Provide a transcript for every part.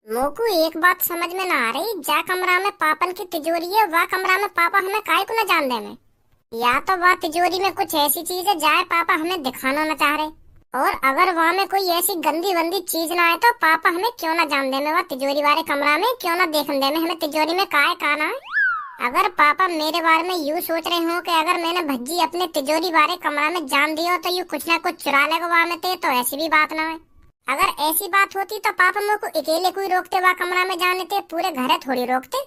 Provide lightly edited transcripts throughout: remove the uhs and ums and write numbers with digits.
मोकू एक बात समझ में ना आ रही। जा कमरा में पापन की तिजोरी है, वह कमरा में पापा हमें काहे को न जान दे में। या तो वह तिजोरी में कुछ ऐसी चीज है जाए पापा हमें दिखाना न चाह रहे, और अगर वहाँ में कोई ऐसी गंदी वंदी चीज ना आए तो पापा हमें क्यों ना जान दे में, वह तिजोरी वाले कमरा में क्यों ना देखने दे में हमें तिजोरी में काहे का ना है। अगर पापा मेरे बारे में यूँ सोच रहे हो कि अगर मैंने भज्जी अपने तिजोरी वाले कमरा में जान दिया तो यूँ कुछ ना कुछ चुरा लेगा वहाँ में, तो ऐसी भी बात ना है। अगर ऐसी बात होती तो पापा मेरे को अकेले कोई रोकते वह कमरा में जाने थे, पूरे घर थोड़ी रोकते।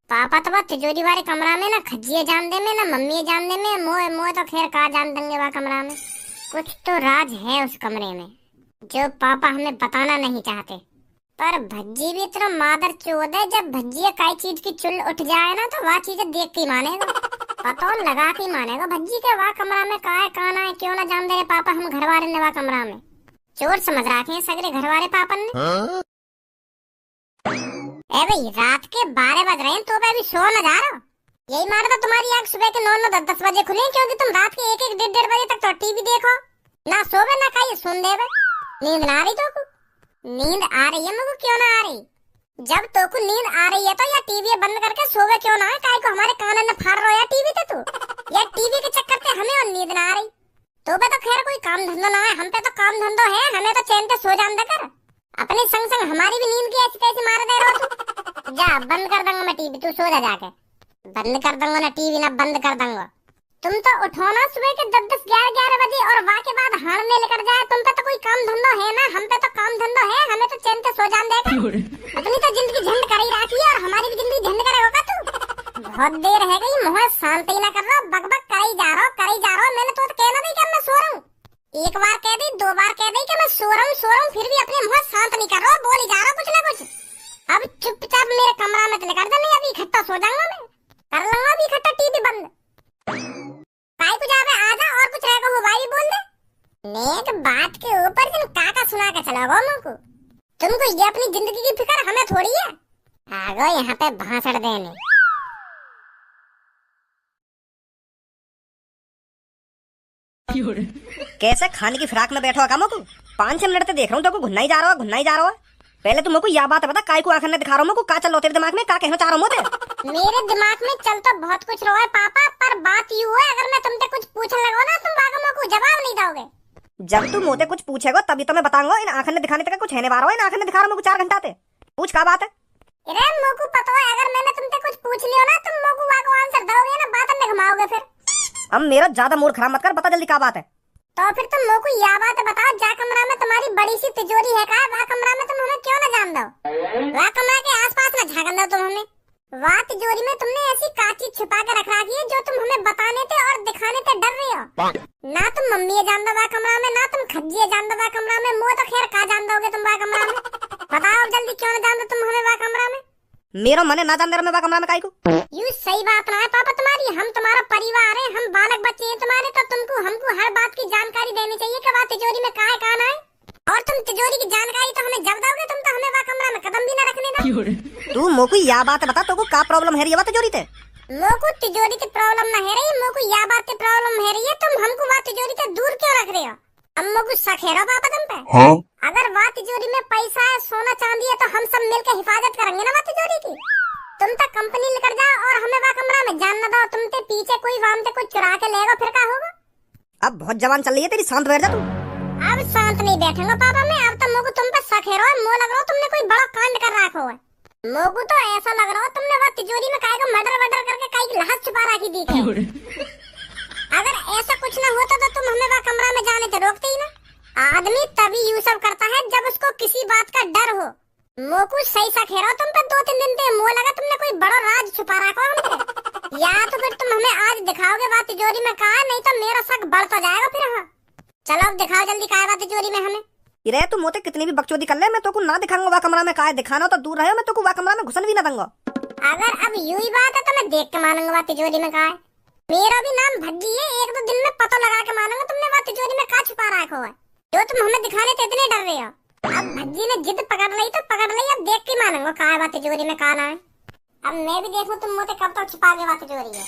पापा तो वह तिजोरी वाले कमरा में ना खज्जिए जान दे में ना मम्मी जान दे में, मोए मोए तो खैर कहा जान देंगे वह कमरा में। कुछ तो राज है उस कमरे में जो पापा हमें बताना नहीं चाहते। पर भज्जी भी तो मादर चोद है, जब भज्जी कई चीज की चुल उठ जाए ना तो वह चीजें देख के मानेगा, पता लगा के मानेगा भज्जी के वह कमरा में काहे काना है क्यों ना जान दे रहे पापा हम घर वाले ने वह कमरा में। चोर समझ रखे हैं सगरे घर वाले पापन ने। ए भाई रात के 12 बज रहे हैं तो अभी सो न जा रहा। यही मार तो तुम्हारी आंख सुबह के 9-10 बजे खुले, क्योंकि तुम रात के 1-1 बजे तक तो टीवी देखो ना, सोवे ना खाइए सुन देवे। नींद ना आ रही तो नींद आ रही है मुझे क्यों ना आ रही। जब तो को नींद आ रही है तो या टीवी बंद करके सोवे क्यों ना है, काहे को हमारे कान में फाड़ रहा है टीवी ते तू, या टीवी के चक्कर से हमें और नींद ना आ रही। तो पे तो खैर कोई काम धंधा ना है, हम पे तो काम धंधो है, हमें तो चैन से सो जान दे कर। अपने संग संग हमारी भी नींद की ऐसी तैसी मार दे रहा तू। जा बंद कर दूंगा मैं टीवी, तू सो जा जाके। बंद कर दूंगा ना टीवी ना बंद कर दूंगा। तुम तो उठो ना सुबह के 10-11 बजे और वहाँ के बाद हाड़ में लेकर जाए। तुम पे तो कोई काम धंधो है ना, हम पे तो काम धंधो है, हमें तो चैन से सो जान देगा। अपनी तो जिंदगी झंड कर ही रखी है और हमारी भी जिंदगी झंड करे होगा तू। बहुत देर है गई, मुँह शांत ही ना कर रहा, बक बक कर ही जा रहा। मैंने तो कहना नहीं कि मैं सो रहा हूँ, एक बार कह दी 2 बार कह दी कि मैं सो रहा हूँ, फिर भी अपने मुँह शांत नहीं कर रहा, बोल ही जा रहा कुछ ना कुछ। अब चुपचाप मेरे कमरा में चले कर दे, नहीं अभी इकट्ठा सो जाऊंगा मैं, कर लूंगा अभी इकट्ठा टीवी बंद। भाई कुछ आवे आजा और कुछ रहेगा हो भाई बोल दे। नेक बात के ऊपर तुम काका सुना के चला गो मुझको, तुमको ये अपनी जिंदगी की फिक्र हमें थोड़ी है। आ गो यहाँ पे भाषण देने। कैसे खाने की फिराक में बैठो कामो को 5-6 मिनट से देख रहा हूँ तो घुन्ना ही जा रहा है। पहले तुम को यह बात बता काय को आखिर ने दिखा रहा हूँ का चल रहा तेरे दिमाग में, क्या कहना चाह रहा हूँ। मेरे दिमाग में चल तो बहुत कुछ रहा है पापा, पर बात यूँ है अगर मैं तुमसे कुछ पूछने लगो ना तुम बागों को जवाब नहीं दोगे। जब तुम मोते कुछ पूछेगा तभी तो मैं बताऊंगा। इन आखिर ने दिखाने तक कुछ है नहीं बारो, इन आखिर ने दिखा रहा हूँ 4 घंटा से। पूछ क्या बात है। अरे मोकू पता है अगर मैंने तुमसे कुछ पूछ लियो ना तुम मोकू वाको आंसर दोगे ना, बात में घुमाओगे फिर। अब मेरा ज्यादा मूड खराब मत कर, बता जल्दी क्या बात है। तो फिर तुम मोकू यह बात बताओ, जा कमरा में तुम्हारी बड़ी सी तिजोरी है का, वह कमरा में तुम हमें क्यों न जान दो, वह कमरा के आसपास न झांकन दो तुम हमें। वह तिजोरी में तुमने ऐसी काची छुपा के रख रखी है जो तुम हमें बताने थे और दिखाने थे डर रहे हो। ना तुम मम्मी जान दो वह कमरा में, ना तुम खज्जी जान दो वह कमरा में, मुँह तो खैर कहा जान दोगे तुम वह कमरा में। बताओ जल्दी क्यों न जान दो तुम हमें वह कमरा में। मेरा मन ना जान दे रहा मैं कमरा में काई को। यू सही बात ना है पापा तुम्हारी, हम तुम्हारा परिवार है, हम बालक बच्चे हैं तुम्हारे, तो तुमको हमको हर बात की जानकारी देनी चाहिए कि वह तिजोरी में काहे काना है। और तुम तिजोरी की जानकारी तो हमें जब दोगे तुम तो हमें वह कमरा में कदम भी न रखने दो। तू मोको यह बात बता तो क्या प्रॉब्लम है रही है तिजोरी ते। मोको तिजोरी की प्रॉब्लम ना है रही, मोको यह बात की प्रॉब्लम है रही है तुम हमको वह तिजोरी से दूर क्यों रख रहे हो। अब मोको शक है पापा तुम पे। हाँ? अगर वह तिजोरी में पैसा है सोना चांदी है तो हम सब मिलकर हिफाजत करेंगे ना वह तिजोरी की। तुम तो कंपनी लेकर जाओ और हमें वह कमरा में जान न दो, तुम ते पीछे कोई वाम से कुछ चुरा के लेगा फिर क्या होगा। अब बहुत जवान चल रही है तेरी, शांत बैठ जा तू। अब शांत नहीं बैठूंगा पापा मैं, अब तो मोको तुम पे शक है रहा, मुँह लग रहा तुमने कोई बड़ा कांड कर रखा है। मोको तो ऐसा लग रहा तुमने वह तिजोरी में काय को मर्डर करके काय की लाश छुपा रखी दी थी। अगर ऐसा कुछ न होता तो तुम हमें वह कमरा में जाने से रोकते ही ना। आदमी तभी यूँ सब करता है जब उसको किसी बात का डर हो। मोकू सही सा खेरा तुम पे 2-3 दिन से मुँह लगा तुमने कोई बड़ा राज छुपा रखा हमसे। या तो फिर तुम हमें आज दिखाओगे बात तिजोरी में कहा, नहीं तो मेरा शक बढ़ता जाएगा फिर। हाँ चलो अब दिखाओ जल्दी कहा बात तिजोरी में हमें। इरे तू मोते कितनी भी बकचोदी कर ले मैं तो को ना दिखाऊंगा वह कमरा में कहा, दिखाना तो दूर रहे मैं तो को वह कमरा में घुसन भी ना दूंगा। अगर अब यूं ही बात है तो मैं देख के मानूंगा वह तिजोरी में कहा है। मेरा भी नाम भज्जी है, 1-2 दिन में पता लगा के मानूंगा तुमने वह तिजोरी में कहा छुपा रखा है जो तुम हमें दिखाने से इतने डर रहे हो। अब भज्जी ने जिद पकड़ ली तो पकड़ ली, अब देख के मानूंगा कहा बात तिजोरी में कहा ना है। अब मैं भी देखूं तुम मोते कब तक छुपा के बात तिजोरी है।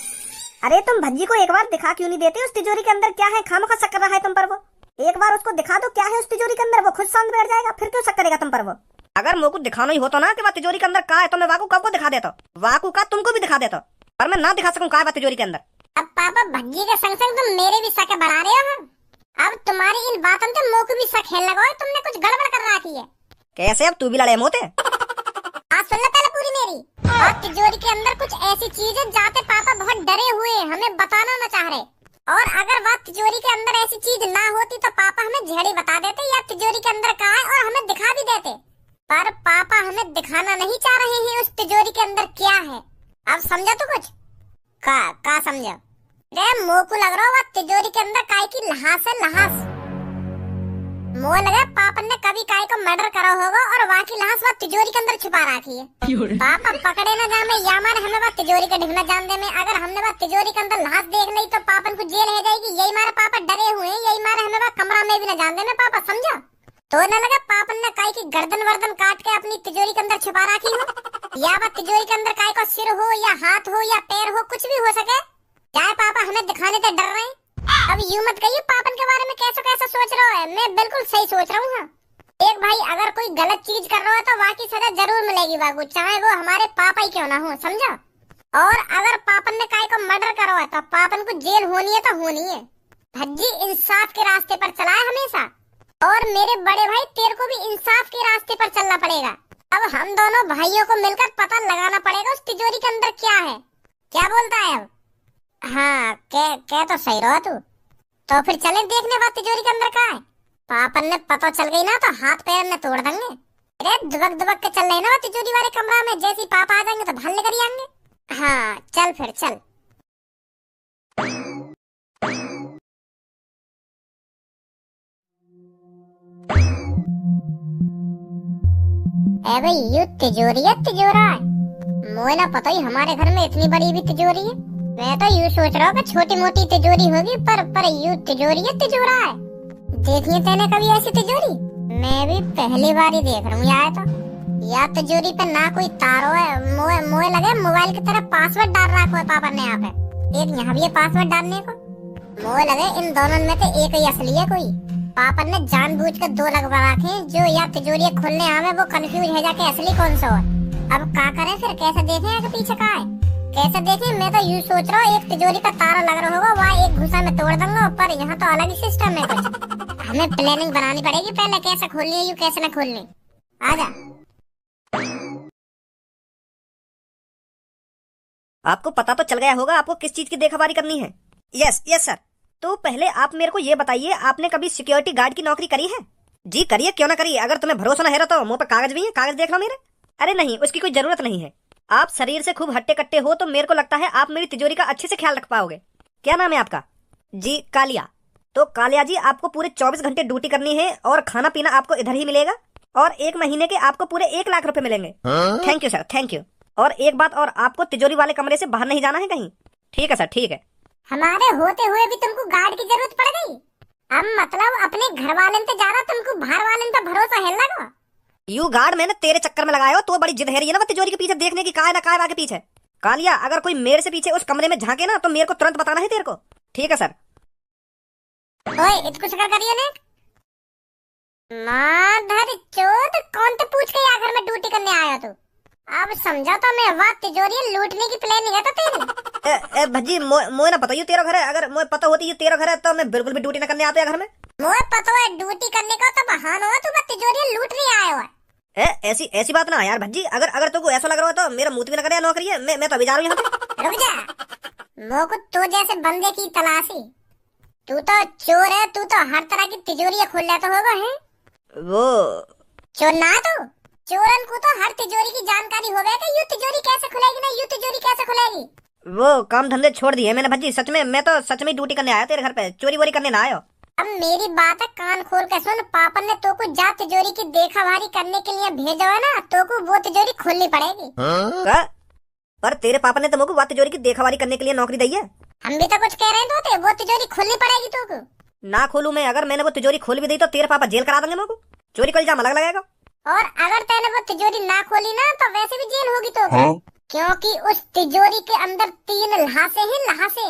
अरे तुम भज्जी को एक बार दिखा क्यों नहीं देते उस तिजोरी के अंदर क्या है, खामखा शक कर रहा है तुम पर वो। एक बार उसको दिखा दो क्या है उस तिजोरी के अंदर, वो खुद शांत बैठ जाएगा, फिर क्यों शक करेगा तुम पर वो। अगर मोको दिखाना ही होता ना कि वह तिजोरी के अंदर का है तो मैं वाकू कब को दिखा देता, वाकू का तुमको भी दिखा देता, पर मैं ना दिखा सकूं का है वह तिजोरी के अंदर। अब पापा भज्जी के संग संग तुम मेरे भी शक बढ़ा रहे हो। अब तुम्हारी इन बातों से मोको भी शक है लगा, तुमने कुछ गड़बड़ कर रखी है। कैसे? अब तू भी लड़े मोते। आज सुन ले पहले पूरी मेरी। और तिजोरी के अंदर कुछ ऐसी चीज है जाते पापा बहुत डरे हुए हमें बताना न चाह रहे, और अगर वह तिजोरी के अंदर ऐसी चीज ना होती तो पापा हमें झेड़ी बता देते या तिजोरी के अंदर का है और हमें दिखा भी देते, पर पापा हमें दिखाना नहीं चाह रहे हैं उस तिजोरी के अंदर क्या है। अब समझा तू कुछ? का समझा? रे मोको लग रहा वह तिजोरी के अंदर काय की लहास है, लहास। मोह लगा पापा ने कभी काय को मर्डर करा होगा और वहाँ की लाश वह तिजोरी के अंदर छुपा रखी है। पापा पकड़े न जामे या मारे हमें वह तिजोरी का ढिगना जान दे में, अगर हमने वह तिजोरी के अंदर लाश देख ली तो पापा को जेल है जाएगी। यही मारे पापा डरे हुए हैं, यही मारे हमें वह कमरा में भी न जान दे में पापा, समझा? तो न लगा पापा ने काय की गर्दन वर्दन काट के अपनी तिजोरी के अंदर छुपा रखी हो, या वह तिजोरी के अंदर काय को सिर हो या हाथ हो या पैर हो, कुछ भी हो सके। चाहे पापा हमें दिखाने से डर रहे हैं। अब यूं मत कहिए पापन के बारे में कैसा कैसा सोच रहा है, मैं बिल्कुल सही सोच रहा हूँ। एक भाई अगर कोई गलत चीज कर रहा है तो वहाँ की सजा जरूर मिलेगी वागू, चाहे वो हमारे पापा ही क्यों ना हो, समझा? और अगर पापन ने काय को मर्डर करा है तो पापन को जेल होनी है तो होनी है। भज्जी इंसाफ के रास्ते पर चला है हमेशा, और मेरे बड़े भाई तेरे को भी इंसाफ के रास्ते पर चलना पड़ेगा। अब हम दोनों भाइयों को मिलकर पता लगाना पड़ेगा उस तिजोरी के अंदर क्या है। क्या बोलता है अब? हाँ क्या तो सही रहो तू। तो फिर चले देखने बाद तिजोरी के अंदर का है। पापन ने पता चल गई ना तो हाथ पैर ने तोड़ देंगे। अरे दुबक दुबक के चल रहे ना तिजोरी वाले कमरा में, जैसे ही पापा आ जाएंगे तो भल्ले कर आएंगे। हाँ चल फिर चल। ए भाई ये तिजोरी है, तिजोरा है। मुझे ना पता ही हमारे घर में इतनी बड़ी भी तिजोरी है। मैं तो यूँ सोच रहा हूँ कि छोटी मोटी तिजोरी होगी, पर यूँ तिजोरी है, तिजोरा है। देखिए तेने कभी ऐसी तिजोरी? मैं भी पहली बार ही देख रहा हूँ यार। तो या तिजोरी पे ना कोई तारो है, मोए लगे मोबाइल की तरह पासवर्ड डाल रखा है पापा ने यहाँ पे। एक यहाँ भी है पासवर्ड डालने को। मोए लगे इन दोनों में से एक ही असली है कोई। पापा ने जानबूझ कर दो लगवा रखे हैं, जो या तिजोरी खोलने आवे वो कंफ्यूज है जाके असली कौन सा है। अब क्या करें फिर, कैसे देखें आगे पीछे का है, कैसे देखें? मैं तो यूँ सोच रहा हूँ एक तिजोरी का तारा लग रहा होगा, वहाँ एक घुसा में तोड़ दूंगा, पर यहाँ तो अलग ही सिस्टम है कुछ। हमें प्लानिंग बनानी पड़ेगी पहले, कैसे खोलनी है यूँ कैसे न खोलनी। आजा। आपको पता तो चल गया होगा आपको किस चीज की देखभाली करनी है। Yes sir. तो पहले आप मेरे को ये बताइए, आपने कभी सिक्योरिटी गार्ड की नौकरी करी है? जी करिए, क्यों ना करिए। अगर तुम्हें भरोसा न है तो मुंह पे कागज भी है, कागज देख लो मेरे। अरे नहीं, उसकी कोई जरूरत नहीं है। आप शरीर से खूब हट्टे कट्टे हो तो मेरे को लगता है आप मेरी तिजोरी का अच्छे से ख्याल रख पाओगे। क्या नाम है आपका? जी कालिया। तो कालिया जी, आपको पूरे 24 घंटे ड्यूटी करनी है और खाना पीना आपको इधर ही मिलेगा, और 1 महीने के आपको पूरे 1 लाख रुपए मिलेंगे। Thank you sir, thank you. और एक बात और, आपको तिजोरी वाले कमरे से बाहर नहीं जाना है कहीं। ठीक है सर, ठीक है। हमारे होते हुए भी तुमको गार्ड की जरूरत पड़ गई? अब मतलब अपने घर वाले से ज्यादा तुमको बाहर वाले पे भरोसा है लगा? यू गार्ड मैंने तेरे चक्कर में लगाया हो, तो बड़ी जिद है रही है ना तिजोरी के पीछे देखने की, काय ना काय आगे पीछे। कालिया, अगर कोई मेरे से पीछे उस कमरे में झांके ना तो मेरे को तुरंत बताना है तेरे को। ठीक है सर। ओए इतकुछ कर करियो ने माधर चोद, कौन तो पूछ के आखिर में ड्यूटी करने आया तू? अब समझा तो मैं, वाह तिजोरी लूटने की प्लानिंग है तो तेरी। भज्जी मोए ना पता ये तेरा घर है, अगर मोए पता होती ये तेरा घर है तो मैं बिल्कुल भी ड्यूटी ना करने आता घर में। मोए पता है ड्यूटी करने का तो बहाना हो, तू तिजोरी लूट नहीं आया है। ऐसी बात ना यार भज्जी, अगर तुमको ऐसा लग रहा हो तो मेरा मुंह भी ना करे नौकरी है। मैं तो अभी जा रहा हूँ यहाँ पे। रुक जा, मोको तो जैसे बंदे की तलाशी। तू तो चोर है, तू तो हर तरह की तिजोरी खोल लेता होगा है। वो चोर ना तो चोरन को तो हर तिजोरी की जानकारी होगा कि यू तिजोरी कैसे खुलेगी ना यू तिजोरी कैसे खुलेगी। वो काम धंधे छोड़ दिए मैंने भज्जी, सच में मैं तो सच में ड्यूटी करने आया तेरे घर पे, चोरी वोरी करने ना आया। अब मेरी बात है कान खोल के सुन, पापा ने तो को जा तिजोरी की देखभाली करने के लिए भेजा है ना, तो को वो तिजोरी खोलनी पड़ेगी। पर तेरे पापा ने तो मुझको वो तिजोरी की देखभाली करने के लिए नौकरी दी है। हम भी तो कुछ कह रहे हैं तो वो तिजोरी खोलनी पड़ेगी तो को। ना खोलूं मैं, अगर मैंने वो तिजोरी खोल भी दी तो तेरे पापा जेल करा देंगे मुझको, चोरी का इल्जाम अलग लगेगा। और अगर तैने वो तिजोरी ना खोली ना तो वैसे भी जेल होगी तो क्योंकि उस तिजोरी के अंदर 3 लहासे हैं, लहासे।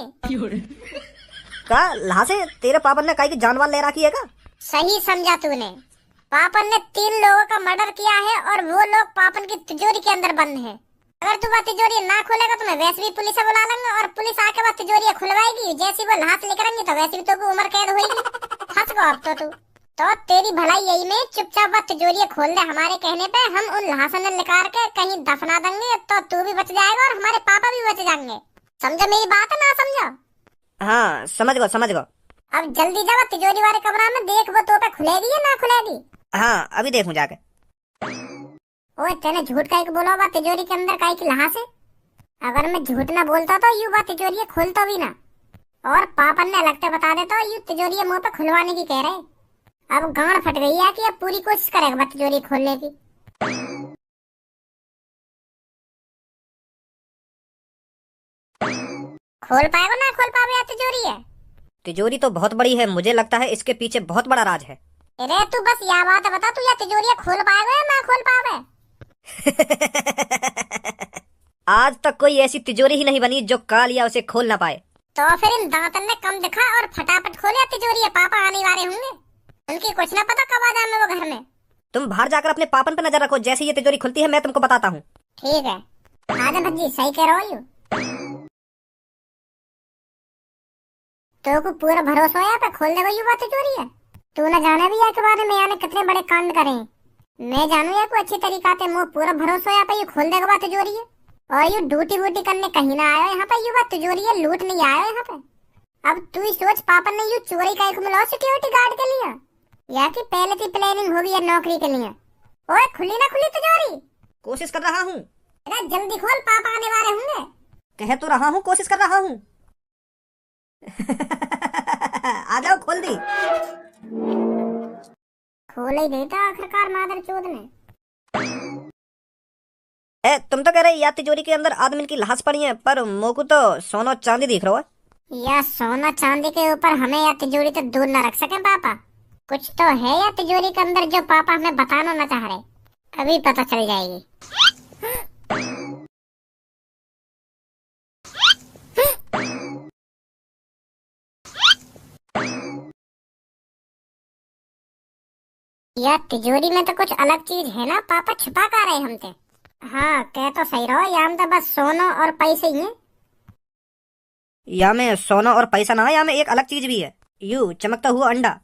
का लहासे? तेरे पापा ने कहा कि जानवर ले रखी है का? सही समझा तूने। पापन ने 3 लोगों का मर्डर किया है और वो लोग पापन की तिजोरी के अंदर बंद है। अगर तू वह तिजोरी ना खोलेगा तो मैं वैसे भी पुलिस बुला लूंगा और पुलिस आके वह तिजोरी खुलवाएगी। जैसी वो लाश लेकर आएंगे तो वैसे भी तो उम्र कैद होगी। फंस गो अब तो तू। तो तेरी भलाई यही में चुपचाप वह तिजोरी खोल दे। हमारे कहने पे हम उन लाशों ने निकाल के कहीं दफना देंगे तो तू भी बच जाएगा और हमारे पापा भी बच जाएंगे। समझो मेरी बात है ना समझो? हाँ समझ गो। अब जल्दी जा तिजोरी वाले कमरा में देख वो तो पे खुलेगी या ना खुलेगी। हाँ अभी देखूं जाके। ओए तेने झूठ काहे को बोला बा तिजोरी के अंदर काहे की लाश है? अगर मैं झूठ ना बोलता तो यू बा तिजोरी खोलता भी ना और पापन ने लगते बता देता यू तिजोरी मुंह पे खुलवाने की कह रहे। अब गांड फट गई है कि अब पूरी कोशिश करेगा बा तिजोरी खोलने की। खोल पाएगा ना खोल पावे तिजोरी है? तिजोरी तो बहुत बड़ी है, मुझे लगता है इसके पीछे बहुत बड़ा राज है। अरे तू बस यह बात बता तू या तिजोरी खोल पाएगा या ना खोल पावे? आज तक कोई ऐसी तिजोरी ही नहीं बनी जो कालिया उसे खोल ना पाए। तो फिर इन दांतन ने कम दिखा और फटाफट खोले तिजोरी। पापा आने वाले होंगे, उनकी कुछ ना पता कब आ जाए वो घर में। तुम बाहर जाकर अपने पापन पे नजर रखो, जैसे ये तिजोरी खुलती है मैं तुमको बताता हूँ। ठीक है आजा भज्जी, सही कह रहा हूँ। तो को पूरा भरोसा है पे खोल देगा युवा तिजोरी है। तू न जाने भी है के बारे में यानी कितने बड़े कांड करे। मैं जानू या को अच्छी तरीका से मुंह पूरा भरोसा है पे ये खोल देगा बात तिजोरी है। और ये ड्यूटी वूटी करने कहीं ना आया यहाँ पे, युवा तिजोरी है लूट नहीं आया यहाँ पे। अब तू ही सोच पापा ने यू चोरी का एक मिला सिक्योरिटी गार्ड के लिए या कि पहले की प्लानिंग होगी या नौकरी के लिए। ओए खुली ना खुली तिजोरी? कोशिश कर रहा हूँ। जल्दी खोल पापा आने वाले होंगे। कह तो रहा हूँ कोशिश कर रहा हूँ। आ जाओ खोल दी। खोल ही देता आखिरकार मादर चोद ने। तुम तो कह रहे या तिजोरी के अंदर आदमी की लाश पड़ी है, पर मोकू तो सोना चांदी दिख रहा है। या सोना चांदी के ऊपर हमें या तिजोरी तो दूर न रख सके पापा। कुछ तो है या तिजोरी के अंदर जो पापा हमें बताना न चाह रहे। अभी पता चल जाएगी। या तिजोरी में तो कुछ अलग चीज है ना पापा, छिपा कर रहे हमसे। हाँ कह तो सही रहो, या तो बस सोना और पैसे ही है। या में सोना और पैसा ना है, या में एक अलग चीज भी है। यू चमकता हुआ अंडा।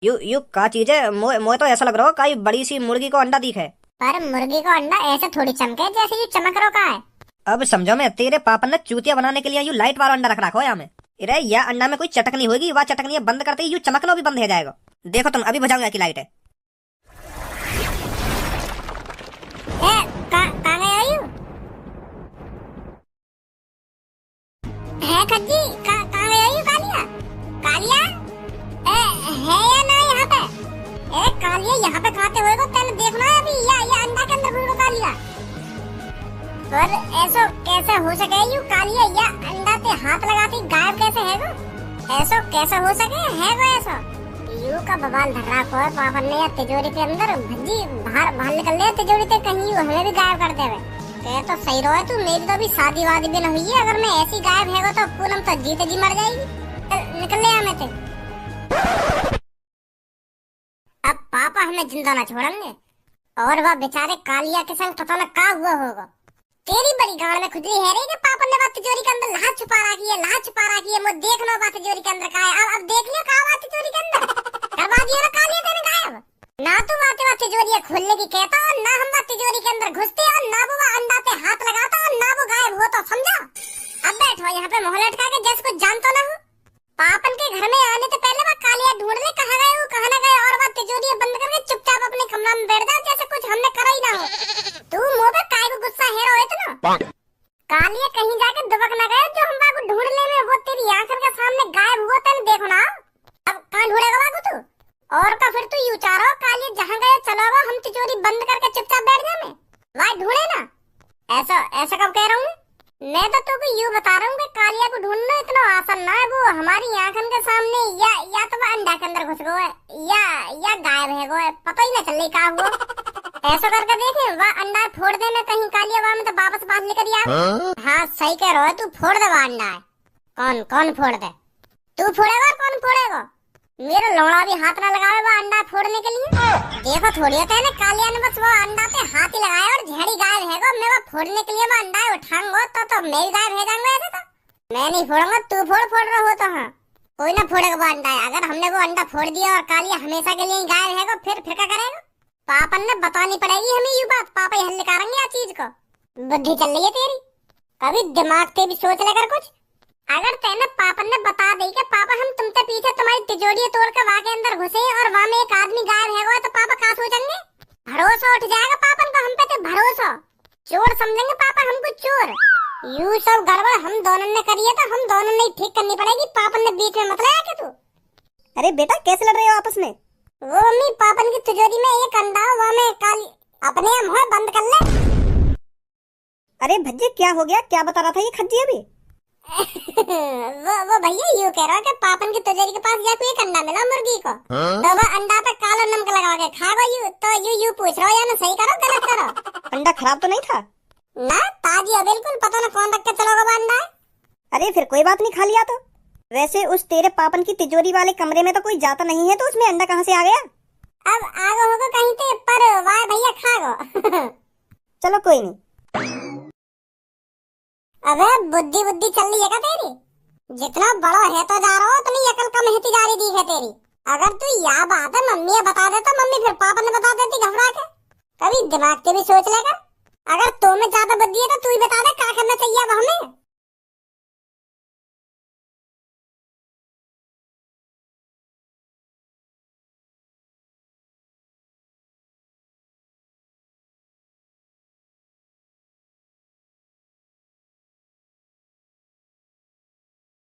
यू का चीज है? मोए तो ऐसा लग रहा हो कई बड़ी सी मुर्गी को अंडा दिखे। पर मुर्गी को अंडा ऐसे थोड़ी चमके जैसे यू चमक रहा का है। अब समझो मैं तेरे पापा ने चूतिया बनाने के लिए यू लाइट वाला अंडा रख रखा हो। या में अरे या अंडा में कोई चटकनी होगी, वह चटकनी बंद करते ही यू चमकना भी बंद हो जाएगा। देखो तुम अभी बुझाऊंगा की लाइट है। खज्जी कहाँ गई यू कालिया? कालिया है या ना यहाँ पे? कालिया यहाँ पे खाते हुए को तेने देखना है अभी या अंडा के अंदर घुस कालिया। पर ऐसा कैसे हो सके यू कालिया या अंडा पे हाथ लगाती गायब कैसे है वो? ऐसा कैसे हो सके है वो ऐसा? यू का बवाल धर रहा को पापा ने या तिजोरी के अंदर भज्जी बाहर निकल ले तिजोरी से कहीं यू हमें भी गायब कर देवे। कह तो सही रहो तू, मेरी तो अभी शादी वादी भी न हुई है। अगर मैं ऐसी गायब है तो पूनम तो जीते जी मर जाएगी। निकल ले हमें थे। अब पापा हमें जिंदा ना छोड़ेंगे और वह बेचारे कालिया के संग पता न क्या हुआ होगा। तेरी बड़ी गाड़ में खुजली है रे कि पापा ने बात तिजोरी के अंदर लाश छुपा रखी है, लाश छुपा रखी है। मुझे देख लो बात तिजोरी के अंदर का है। अब देख लियो का बात तिजोरी के अंदर करवा दिया ना कालिया तेने गायब। ना तू बातें बात तिजोरी खोलने की कहता और ना हम बात तिजोरी के अंदर घुसते और ना वो अंडा पे हाथ लगाता और ना वो गायब हो। तो समझा? अब बैठो यहाँ पे मोहल्ला लटका के जैसे कुछ जानता ना हो। पापन के घर में आने से पहले वह कालिया ढूंढ ले कहाँ गए वो कहाँ न गए और वह तिजोरी बंद करके चुपचाप अपने कमरा में बैठ जाओ जैसे कुछ हमने करा ही ना हो। तू मुंह पे काय को गुस्सा है रहो इतना? कालिया कहीं जाके दुबक न गए जो हम बाबू ढूंढने में वो तेरी आंखों के सामने गायब हुआ तेने देखो ना। अब कहाँ ढूंढेगा बाबू तू? और का फिर तू यू चाह रहा हो कालिया जहाँ गए चलो हम तिजोरी बंद करके चुपचाप बैठ जाए वहाँ ढूंढे ना। ऐसा कब कह रहा हूँ मैं तो तुमको यूँ बता रहा हूँ कि कालिया को ढूंढना इतना आसान ना है। वो हमारी आंखों के सामने या तो वो अंडा के अंदर घुस गए या गायब है गो, पता ही ना चल क्या हुआ। ऐसा करके देखे वह अंडा फोड़ देना कहीं कालिया वहाँ में तो वापस बात लेकर आ। हाँ सही कह रहा है, तू फोड़ दे वह अंडा है। कौन फोड़ दे? तू फोड़ेगा और कौन फोड़ेगा? मेरा लौड़ा भी हाथ ना लगावे वो अंडा फोड़ने के लिए। देखो थोड़ी होता है ना, कालिया ने बस वो अंडा पे हाथ ही लगाया और झड़ी गाय रहेगा, मैं वो फोड़ने के लिए वो अंडा उठाऊंगा तो मैं भी गाय रह जाऊंगा। ऐसे तो मैं नहीं फोड़ूंगा, तू फोड़ रहा हो तो। हाँ, कोई ना फोड़ेगा वो अंडा। अगर हमने वो अंडा फोड़ दिया और कालिया हमेशा के लिए ही गाय रहेगा, फिर क्या करेगा? पापन ने बतानी पड़ेगी हमें ये बात, पापा ही हल निकालेंगे या चीज को। बुद्धि चल रही है तेरी, कभी दिमाग से भी सोच लेकर कुछ। अगर तेने पापन ने बता दी कि पापा हम तुमसे पीछे तुम्हारी तिजोरी तोड़ कर वहाँ के अंदर घुसे और वहाँ में एक आदमी गायब है, तो पापा कहाँ सोचेंगे? भरोसा उठ जाएगा पापन को हम पे, तो भरोसा। चोर समझेंगे पापा हमको चोर। यू सब गड़बड़ हम दोनों ने करी है तो हम दोनों ने ठीक करनी पड़ेगी। पापन ने बीच में मत लाया क्या तू? अरे बेटा कैसे लड़ रहे हो आपस में? वो मम्मी पापन की तिजोरी में एक अंडा वहाँ में काली अपने मुँह बंद कर ले। अरे भज्जे क्या हो गया, क्या बता रहा था ये खज्जी अभी? वो भैया यूँ कह रहा है कि पापन की तिजोरी के पास या कोई एक अंडा मिला मुर्गी को, तो वो अंडा पे काला नमक लगा के खा गई। तो यू पूछ रहा हो या मैं सही करो गलत करो? अंडा खराब तो नहीं था ना, ताजी है बिल्कुल, पता ना कौन रख के चलोगा वो अंडा। अरे फिर कोई बात नहीं, खा लिया तो। वैसे उस तेरे पापन की तिजोरी वाले कमरे में तो कोई जाता नहीं है, तो उसमें अंडा कहाँ से आ गया? अब आगे होगा कहीं पे, पर वाह भैया खा गो। चलो कोई नहीं। अबे बुद्धि चल रही है क्या तेरी? जितना बड़ा है तो जा रहा हो, उतनी अकल कम होती जा रही है तेरी। अगर तू यह बात है मम्मी बता दे तो मम्मी फिर पापा ने बता देती घबरा के। कभी दिमाग से भी सोच लेगा। अगर तुम्हें ज्यादा बुद्धि है तो तू ही बता दे क्या करना चाहिए अब हमें।